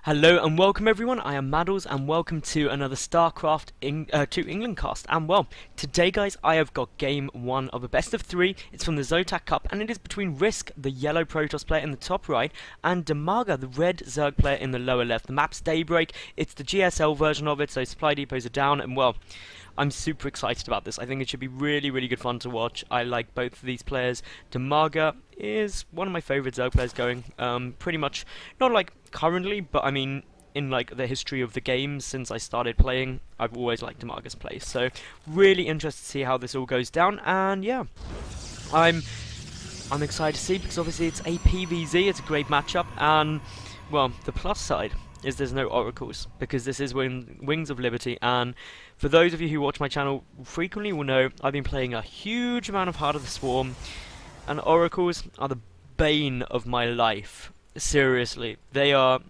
Hello and welcome everyone, I am Madals and welcome to another StarCraft to England cast. And well, today guys I have got game 1 of a best of 3, it's from the Zotac Cup and it is between RiSK, the yellow Protoss player in the top right, and DIMAGA, the red Zerg player in the lower left. The map's Daybreak, it's the GSL version of it, so supply depots are down and well, I'm super excited about this. I think it should be really good fun to watch. I like both of these players. DIMAGA is one of my favourite Zerg players going, pretty much, not like currently, but I mean in like the history of the game since I started playing, I've always liked DIMAGA's play. So really interested to see how this all goes down, and yeah, I'm excited to see because obviously it's a PvZ, it's a great matchup, and well, the plus side is there's no oracles because this is Wings of Liberty, and for those of you who watch my channel frequently will know I've been playing a huge amount of Heart of the Swarm, and oracles are the bane of my life. Seriously, they are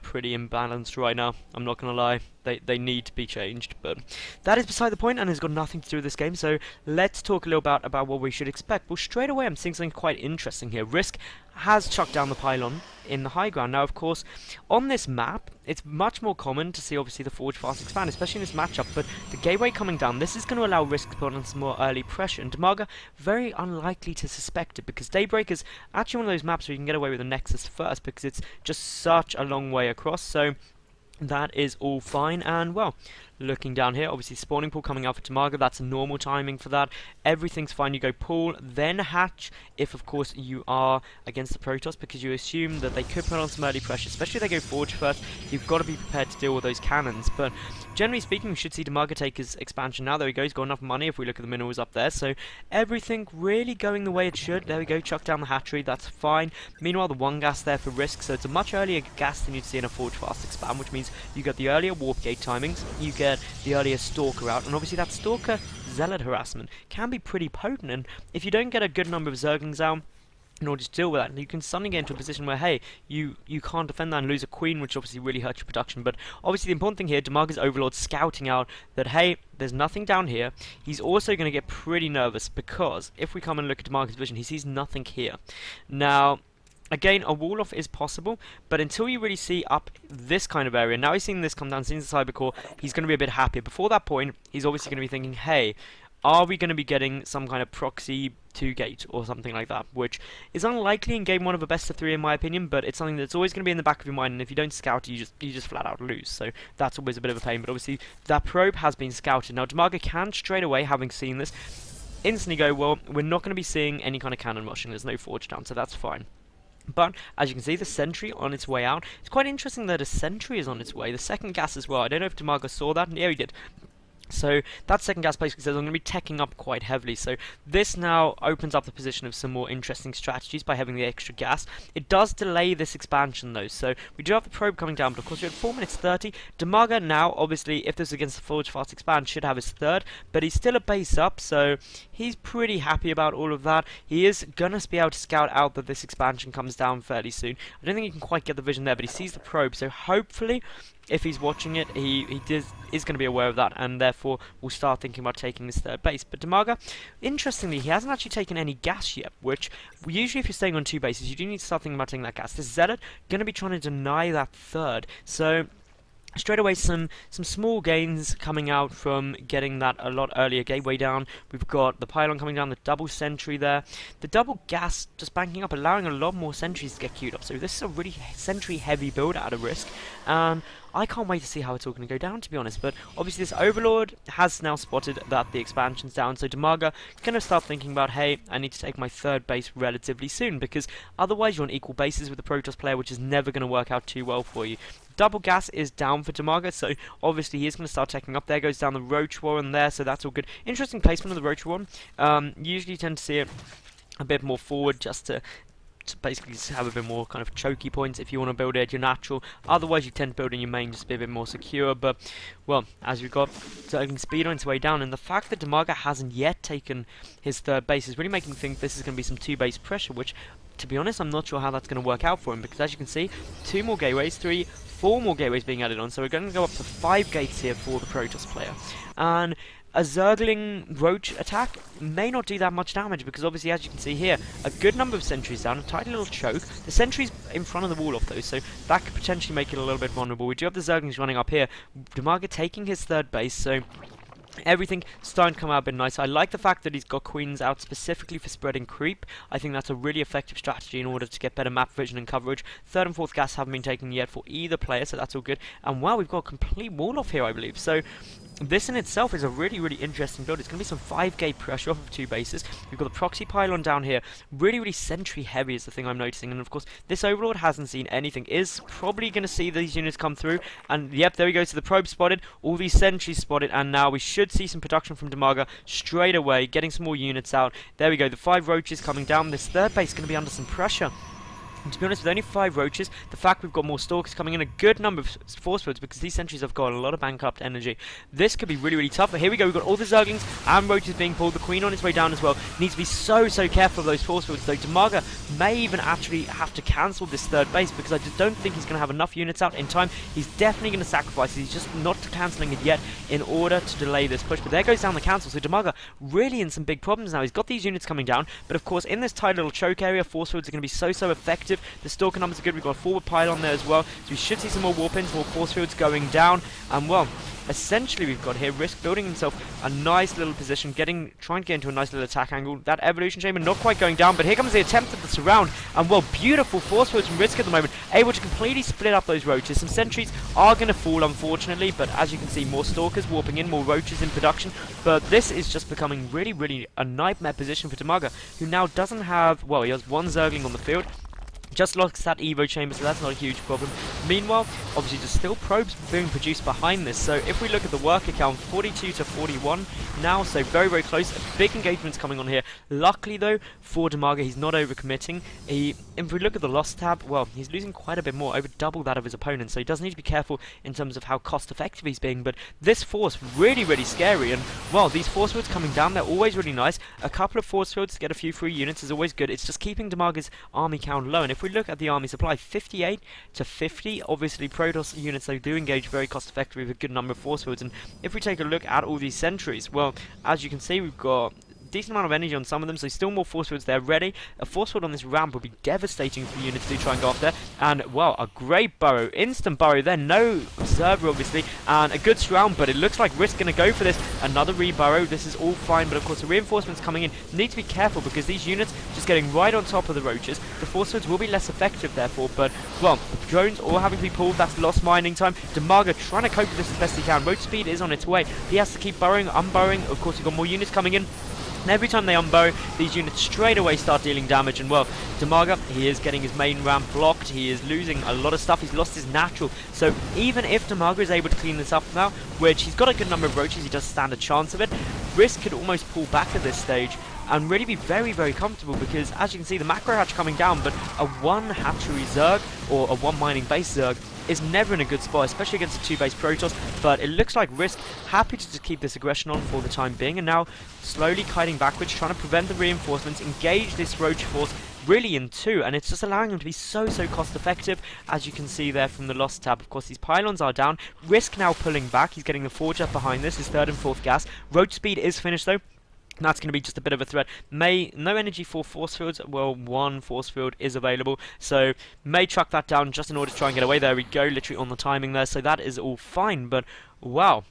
pretty imbalanced right now. I'm not gonna lie, they need to be changed, but that is beside the point and has got nothing to do with this game. So let's talk a little about what we should expect. Well, straight away I'm seeing something quite interesting here. RiSK has chucked down the pylon in the high ground. Now, of course, on this map, it's much more common to see obviously the Forge Fast expand, especially in this matchup, but the gateway coming down, this is going to allow RiSK to put on some more early pressure, and DIMAGA very unlikely to suspect it, because Daybreak is actually one of those maps where you can get away with the Nexus first, because it's just such a long way across, so that is all fine. And well, looking down here, obviously spawning pool coming out for DIMAGA, that's normal timing for that. Everything's fine, you go pool, then hatch, if of course you are against the Protoss, because you assume that they could put on some early pressure, especially if they go Forge first. You've got to be prepared to deal with those cannons, but generally speaking, we should see DIMAGA take his expansion now. There we go, he's got enough money if we look at the minerals up there, so everything really going the way it should. There we go, chuck down the hatchery, that's fine. Meanwhile, the one gas there for RiSK, so it's a much earlier gas than you'd see in a Forge Fast expand, which means you get the earlier warp gate timings, you get the earlier Stalker out, and obviously that Stalker Zealot harassment can be pretty potent, and if you don't get a good number of Zerglings out in order to deal with that, you can suddenly get into a position where, hey, you can't defend that and lose a queen, which obviously really hurts your production. But obviously the important thing here, DIMAGA's Overlord scouting out that, hey, there's nothing down here. He's also going to get pretty nervous because if we come and look at DIMAGA's vision, he sees nothing here. Now, again, a wall-off is possible, but until you really see up this kind of area, now he's seeing this come down, seeing the cyber core, he's going to be a bit happier. Before that point, he's obviously going to be thinking, hey, are we going to be getting some kind of proxy 2-gate or something like that, which is unlikely in game 1 of a best of 3 in my opinion, but it's something that's always going to be in the back of your mind, and if you don't scout it, you just flat out lose, so that's always a bit of a pain. But obviously that probe has been scouted. Now DIMAGA can straight away, having seen this, instantly go, well, we're not going to be seeing any kind of cannon rushing, there's no forge down, so that's fine. But, as you can see, the sentry on its way out. It's quite interesting that a sentry is on its way. The second gas as well. I don't know if DIMAGA saw that. Yeah, he did. So, that second gas basically says I'm going to be teching up quite heavily. So, this now opens up the position of some more interesting strategies by having the extra gas. It does delay this expansion though. So, we do have the probe coming down, but of course we're at 4 minutes 30. DIMAGA now, obviously, if this is against the Forge Fast expand, should have his third. But he's still a base up, so he's pretty happy about all of that. He is going to be able to scout out that this expansion comes down fairly soon. I don't think he can quite get the vision there, but he sees the probe. So, hopefully, if he's watching it, he is going to be aware of that, and therefore will start thinking about taking this third base. But DIMAGA, interestingly, he hasn't actually taken any gas yet, which usually if you're staying on 2 bases, you do need to start thinking about taking that gas. This Zealot going to be trying to deny that third, so straight away some small gains coming out from getting that a lot earlier gateway down. We've got the pylon coming down, the double sentry there, the double gas just banking up, allowing a lot more sentries to get queued up. So this is a really sentry heavy build out of RiSK, and I can't wait to see how it's all going to go down, to be honest. But obviously this Overlord has now spotted that the expansion's down, so DIMAGA going to start thinking about, hey, I need to take my third base relatively soon, because otherwise you're on equal bases with the Protoss player, which is never going to work out too well for you. Double gas is down for DIMAGA, so obviously he is going to start taking up. There goes down the Roach Warren there, so that's all good. Interesting placement of the Roach Warren. Usually you tend to see it a bit more forward, just to basically have a bit more kind of choky points if you want to build it at your natural. Otherwise you tend to build in your main just to be a bit more secure. But well, as we've got Zergling speed on its way down, and the fact that DIMAGA hasn't yet taken his third base is really making me think this is going to be some 2-base pressure, which to be honest I'm not sure how that's going to work out for him, because as you can see, 2 more gateways, 3, 4 more gateways being added on, so we're going to go up to 5 gates here for the Protoss player. And a Zergling Roach attack may not do that much damage, because obviously, as you can see here, a good number of sentries down, a tiny little choke. The sentry's in front of the wall off those, so that could potentially make it a little bit vulnerable. We do have the Zerglings running up here. DIMAGA taking his third base, so everything starting to come out a bit nice. I like the fact that he's got queens out specifically for spreading creep. I think that's a really effective strategy in order to get better map vision and coverage. Third and fourth gas haven't been taken yet for either player, so that's all good. And wow, we've got a complete wall off here, I believe. So this in itself is a really, really interesting build. It's going to be some 5k pressure off of two bases. We've got the proxy pylon down here. Really, really sentry heavy is the thing I'm noticing. And of course, this overlord hasn't seen anything. Is probably going to see these units come through. And yep, there we go. So the probe spotted. All these sentries spotted. And now we should see some production from DIMAGA straight away. Getting some more units out. There we go. The 5 roaches coming down. This third base is going to be under some pressure. And to be honest, with only 5 roaches, the fact we've got more stalkers coming in, a good number of force fields, because these sentries have got a lot of bankrupt energy. This could be really, really tough. But here we go, we've got all the Zerglings and roaches being pulled. The queen on its way down as well. Needs to be so, so careful of those force fields, though. DIMAGA may even actually have to cancel this third base, because I just don't think he's going to have enough units out in time. He's definitely going to sacrifice it. He's just not cancelling it yet in order to delay this push. But there goes down the cancel. So DIMAGA really in some big problems now. He's got these units coming down, but of course, in this tight little choke area, force fields are going to be so, so effective. The stalker numbers are good. We've got a forward pylon there as well, so we should see some more warpins, more force fields going down. And well, essentially we've got here RiSK building himself a nice little position, trying to get into a nice little attack angle. That evolution chamber not quite going down, but here comes the attempt at the surround. And well, beautiful force fields from RiSK at the moment, able to completely split up those roaches. Some sentries are going to fall, unfortunately, but as you can see, more stalkers warping in, more roaches in production. But this is just becoming really, really a nightmare position for DIMAGA, who now doesn't have, well, he has one Zergling on the field. Just lost that Evo chamber, so that's not a huge problem. Meanwhile, obviously there's still probes being produced behind this, so if we look at the worker count, 42 to 41 now, so very, very close. Big engagements coming on here. Luckily though, for DIMAGA, he's not overcommitting. If we look at the loss tab, well, he's losing quite a bit more, over double that of his opponent, so he does need to be careful in terms of how cost effective he's being. But this force, really, really scary, and well, these force fields coming down, they're always really nice. A couple of force fields to get a few free units is always good. It's just keeping DIMAGA's army count low, and if we look at the army supply, 58 to 50, obviously Protoss units, they do engage very cost effectively with a good number of force fields. And if we take a look at all these sentries, well, as you can see, we've got decent amount of energy on some of them, so still more force fields there ready. A force field on this ramp would be devastating for units to try and go off there. And well, a great burrow, instant burrow there, no observer obviously, and a good surround, but it looks like RiSK gonna go for this. Another reburrow, this is all fine, but of course the reinforcements coming in need to be careful, because these units just getting right on top of the roaches. The force fields will be less effective therefore, but well, drones all having to be pulled, that's lost mining time. DIMAGA trying to cope with this as best he can. Roach speed is on its way, he has to keep burrowing, unburrowing. Of course, you've got more units coming in. And every time they unburrow, these units straight away start dealing damage. And well, DIMAGA, he is getting his main ramp blocked. He is losing a lot of stuff. He's lost his natural. So even if DIMAGA is able to clean this up now, which he's got a good number of roaches, he does stand a chance of it, RiSK could almost pull back at this stage and really be very, very comfortable, because as you can see, the macro hatch coming down, but a 1 hatchery Zerg or a 1 mining base Zerg is never in a good spot, especially against a 2 base Protoss. But it looks like RiSK happy to just keep this aggression on for the time being, and now slowly kiting backwards, trying to prevent the reinforcements, engage this roach force really in 2, and it's just allowing them to be so, so cost effective, as you can see there from the loss tab. Of course, these pylons are down. RiSK now pulling back, he's getting the forge up behind this, his 3rd and 4th gas. Roach speed is finished though. That's going to be just a bit of a threat. No energy for force fields. Well, 1 force field is available, so may chuck that down just in order to try and get away. There we go, literally on the timing there, so that is all fine. But wow,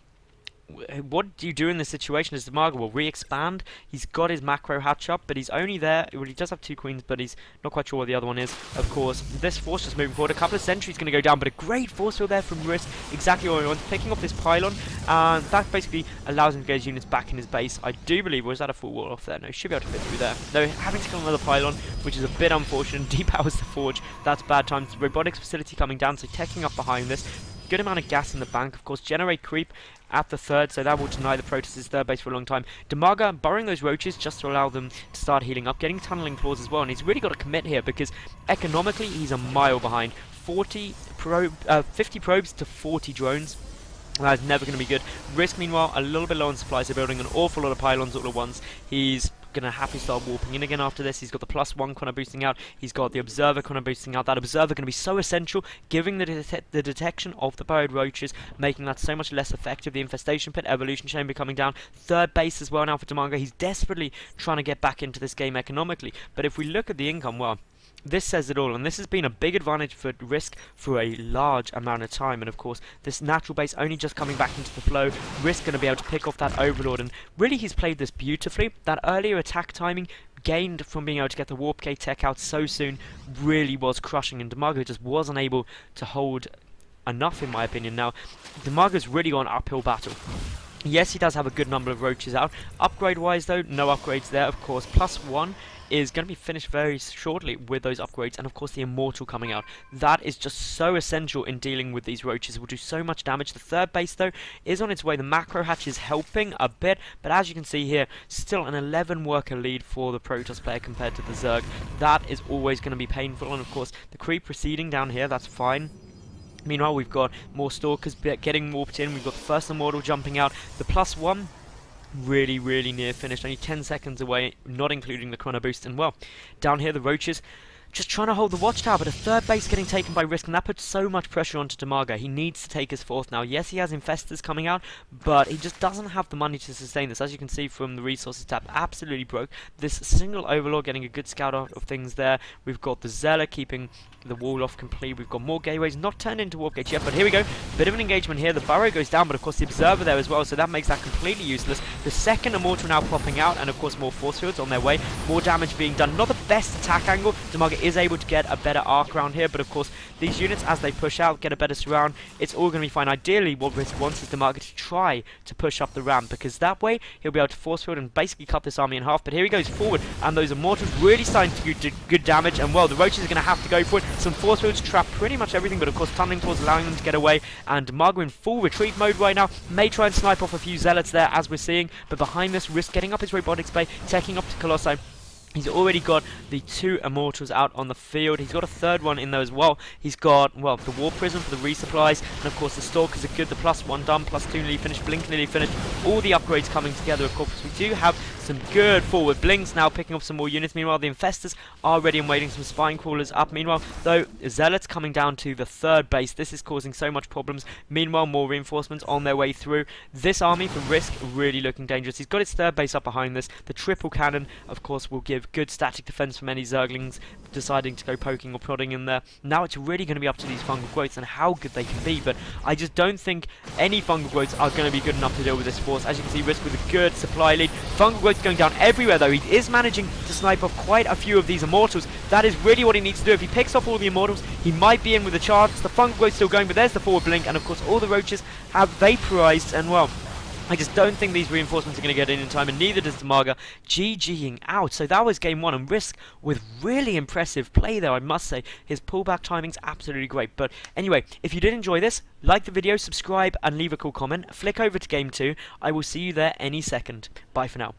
what do you do in this situation? As DIMAGA will re-expand. He's got his macro hatch up, but he's only there. Well, he does have 2 queens, but he's not quite sure what the other one is. Of course, this force just moving forward. A couple of sentries going to go down, but a great force field there from RiSK. Exactly what he wants. Picking off this pylon, and that basically allows him to get his units back in his base. I do believe, was that a full wall off there? No, he should be able to fit through there. Though having to kill another pylon, which is a bit unfortunate. Depowers the forge. That's bad times. Robotics facility coming down, so taking up behind this. Good amount of gas in the bank, of course. Generate creep at the 3rd, so that will deny the Protoss' 3rd base for a long time. DIMAGA burrowing those roaches just to allow them to start healing up, getting tunneling claws as well, and he's really got to commit here, because economically he's a mile behind. 50 probes to 40 drones. That's never going to be good. RiSK, meanwhile, a little bit low on supply, so building an awful lot of pylons all at once. He's going to happily start warping in again after this. He's got the +1 kind of boosting out. He's got the Observer kind of boosting out. That Observer going to be so essential, giving the detection of the burrowed roaches, making that so much less effective. The Infestation Pit, Evolution Chamber coming down. Third base as well now for DIMAGA. He's desperately trying to get back into this game economically. But if we look at the income, well, this says it all, and this has been a big advantage for RiSK for a large amount of time. And of course, this natural base only just coming back into the flow. RiSK going to be able to pick off that Overlord, and really he's played this beautifully. That earlier attack timing gained from being able to get the Warp K tech out so soon really was crushing, and DIMAGA just wasn't able to hold enough, in my opinion. Now, DIMAGA's really got an uphill battle. Yes, he does have a good number of roaches out. Upgrade-wise, though, no upgrades there, of course. +1 is going to be finished very shortly with those upgrades, and of course the Immortal coming out. That is just so essential in dealing with these roaches. It will do so much damage. The third base, though, is on its way. The Macro Hatch is helping a bit, but as you can see here, still an 11 worker lead for the Protoss player compared to the Zerg. That is always going to be painful, and of course the creep proceeding down here, that's fine. Meanwhile, we've got more Stalkers getting warped in. We've got the first Immortal jumping out. The +1 really near finished, only 10 seconds away, not including the chrono boost. And well, down here the roaches just trying to hold the watchtower, but a third base getting taken by RiSK, and that puts so much pressure onto DIMAGA. He needs to take his fourth now. Yes, he has Infestors coming out, but he just doesn't have the money to sustain this. As you can see from the resources tab, absolutely broke. This single Overlord getting a good scout out of things there. We've got the Zealot keeping the wall off complete. We've got more gateways, not turned into warp gates yet, but here we go. Bit of an engagement here. The Burrow goes down, but of course the Observer there as well, so that makes that completely useless. The second Immortal now popping out, and of course more force fields on their way. More damage being done. Not the best attack angle. DIMAGA is able to get a better arc around here, but of course these units, as they push out, get a better surround. It's all going to be fine. Ideally, what RiSK wants is DIMAGA to try to push up the ramp, because that way he'll be able to force field and basically cut this army in half. But here he goes forward, and those Immortals really starting to do good damage, and well, the Roaches are going to have to go for it. Some force fields trap pretty much everything, but of course tunneling towards allowing them to get away, and DIMAGA in full retreat mode right now. May try and snipe off a few Zealots there, as we're seeing, but behind this, RiSK getting up his robotics bay, taking up to Colossi. He's already got the 2 Immortals out on the field. He's got a third one in there as well. He's got, well, the War Prism for the resupplies, and of course the Stalkers are good. The +1 done, +2 nearly finished, Blink nearly finished. All the upgrades coming together. Of course, we do have some good forward Blinks now, picking up some more units. Meanwhile, the Infestors are ready and waiting. Some Spine Crawlers up. Meanwhile, though, Zealots coming down to the third base. This is causing so much problems. Meanwhile, more reinforcements on their way through. This army from RiSK really looking dangerous. He's got its third base up behind this. The triple cannon, of course, will give good static defense from any Zerglings deciding to go poking or prodding in there. Now it's really going to be up to these fungal growths and how good they can be, but I just don't think any fungal growths are going to be good enough to deal with this force. As you can see, RiSK with a good supply lead. Fungal growths going down everywhere, though. He is managing to snipe off quite a few of these Immortals. That is really what he needs to do. If he picks off all the Immortals, he might be in with a charge. The fungal growth's still going, but there's the forward Blink, and of course all the Roaches have vaporized, and well, I just don't think these reinforcements are going to get in time, and neither does DIMAGA. GGing out. So that was game 1, and RiSK with really impressive play there, I must say. His pullback timing's absolutely great. But anyway, if you did enjoy this, like the video, subscribe, and leave a cool comment. Flick over to game 2. I will see you there any second. Bye for now.